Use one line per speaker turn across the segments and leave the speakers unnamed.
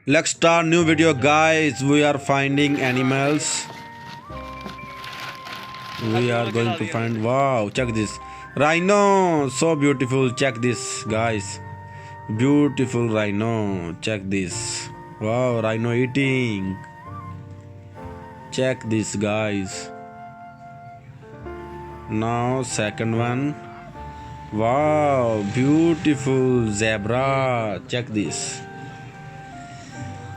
Let's start new video, guys. We are finding animals. We are going to find. Wow, check this rhino. So beautiful. Check this, guys. Beautiful rhino. Check this. Wow, rhino eating. Check this, guys. Now second one. Wow, beautiful zebra. Check this.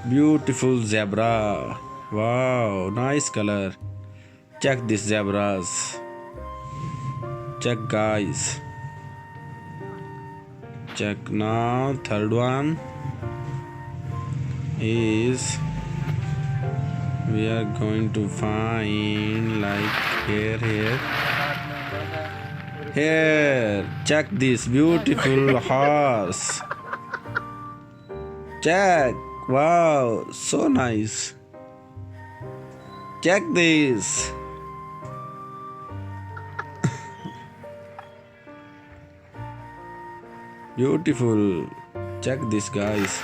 Beautiful zebra. Wow, nice color. Check these zebras. Check, guys. Check now. Third one is we are going to find like here. Here, check this beautiful horse. Check. Wow, so nice. Check this. Beautiful. Check this, guys.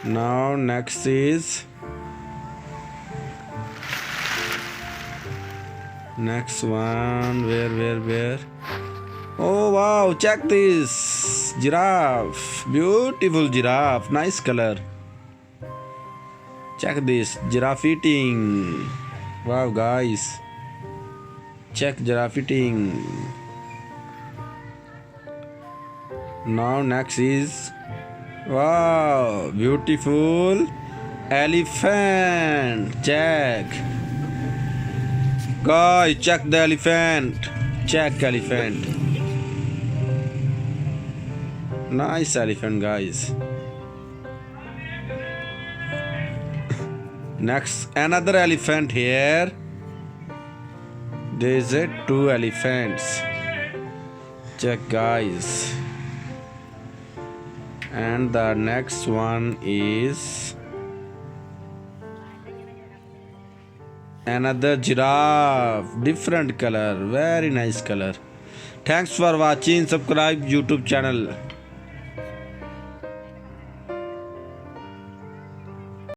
Now next is next one. Where? Oh wow, check this. Giraffe. Beautiful giraffe. Nice color. Check this. Giraffe eating. Wow, guys. Check giraffe eating. Now next is wow, beautiful elephant. Check. Guys, check the elephant. Check elephant. Nice elephant, guys. Next, another elephant here. There is two elephants. Check, guys. And the next one is another giraffe, different color, very nice color. Thanks for watching. Subscribe YouTube channel.